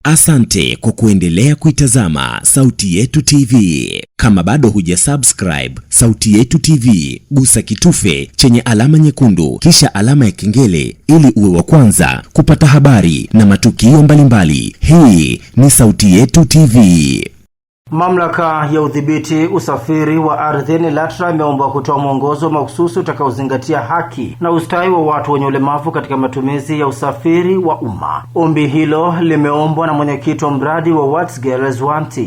Asante kwa kuendelea kuitazama Sauti Yetu TV. Kama bado hujasubscribe Sauti Yetu TV, gusa kitufe chenye alama nyekundu kisha alama ya kengele ili uwe wa kwanza kupata habari na matukio mbalimbali. Hii ni Sauti Yetu TV. Mamlaka ya udhibiti usafiri wa ardhini LATRA imeomba kutoa mwongozo mahususi utakaozingatia haki na ustawi wa watu wenye ulemavu katika matumizi ya usafiri wa umma. Ombi hilo limeombwa na mwenyekiti wa mradi wa What Girls Want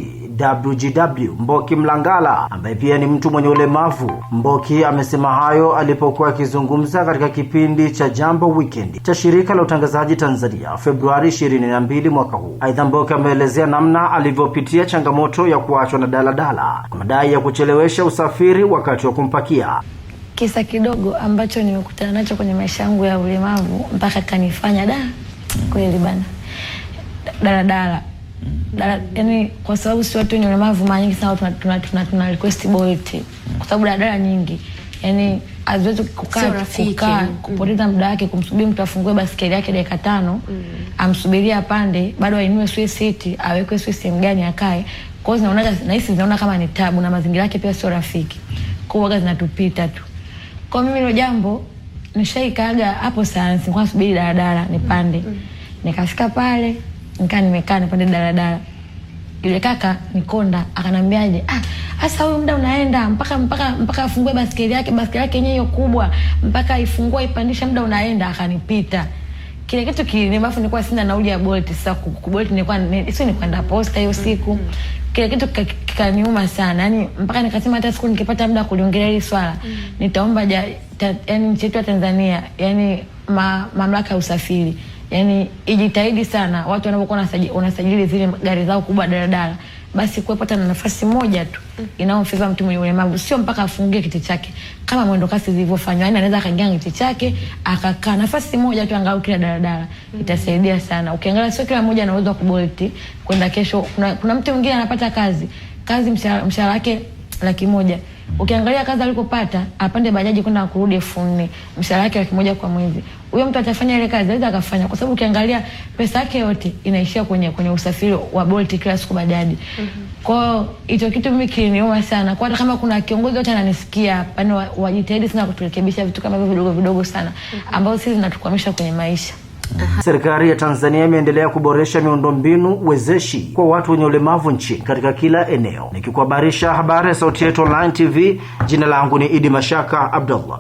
WGW Mboki Mlangala, ambaye pia ni mtu mwenye ulemavu. Mboki amesema hayo alipokuwa akizungumza katika kipindi cha Jambo Weekend cha shirika la utangazaji Tanzania Februari 22 mwaka huu. Aidha, Mboki ameelezea namna alivyopitia changamoto ya kuachwa na daladala kwa madai ya kuchelewesha usafiri wakati wa kumpakia. Kisa kidogo ambacho nimekutana nacho kwenye maisha yangu ya ulemavu mpaka kanifanya kweli bana. Daladala. Yani kwa sababu si watu wenye ulemavu mara nyingi sana tuna request Bolt. Kwa sababu daladala nyingi yani haziwezi kukaa kupoteza muda wake kumsubiri mtu afungue basikeli yake dakika 5 amsubiria apande bado ainue sweet seat awekwe sweet sehemu gani akae. Kwa hiyo zinaona kama ni tabu na mazingira yake pia sio rafiki. Kwa hiyo zinatupita tu. Kwa mimi hilo jambo nishaikaaga hapo sana, nilikuwa nasubiri daladala nipande. Nikafika pale nimekaa nipande daladala. Yule kaka Nikonda akanambiaje, sasa huyu muda unaenda mpaka afungue basikeli yake yenyewe hiyo kubwa, mpaka ifungue ipandisha muda unaenda. Akanipita. Kile kitu kilinibafu, nilikuwa sina nauli ya Bolt. Sasa Bolt nilikuwa ni kwenda posta hiyo siku. Kile kitu kikaniuma sana. Yani mpaka nikasema hata siku nikipata muda kuliongelea hili swala, nitaomba yani nchi yetu ya Tanzania, yani mamlaka ya usafiri, yani ijitahidi sana watu wanapokuwa wanasajili zile gari zao kubwa daladala, basi kuepata na nafasi moja tu inaomfiva mtu mwenye ulemavu, sio mpaka afungie kiti chake kama mwendo kasi zilivyofanywa. Yani anaweza akaingia kiti chake akakaa nafasi moja tu angalau kila daladala. Itasaidia sana. Ukiangalia sio kila mmoja ana uwezo wa kubolti kwenda kesho. Kuna mtu mwingine anapata kazi mshahara wake 100,000. Ukiangalia kazi alikopata apande bajaji kwenda kurudi 4,000, mshahara wake 1,000 kwa mwezi. Huyo mtu atafanya ile kazi, anaweza akafanya, kwa sababu ukiangalia pesa yake yote inaishia kwenye usafiri wa Bolt kila siku bajaji. Kwa hiyo kitu mimi kiliniuma sana. Kwa hata kama kuna kiongozi wote ananisikia, yani wajitahidi sana kuturekebisha vitu kama hivyo vidogo sana ambao sisi zinatukwamisha kwenye maisha. Serikali ya Tanzania imeendelea kuboresha miundombinu wezeshi kwa watu wenye ulemavu nchini katika kila eneo. Nikikuhabarisha habari ya Sauti Yetu Online TV, jina langu ni Idi Mashaka Abdullah.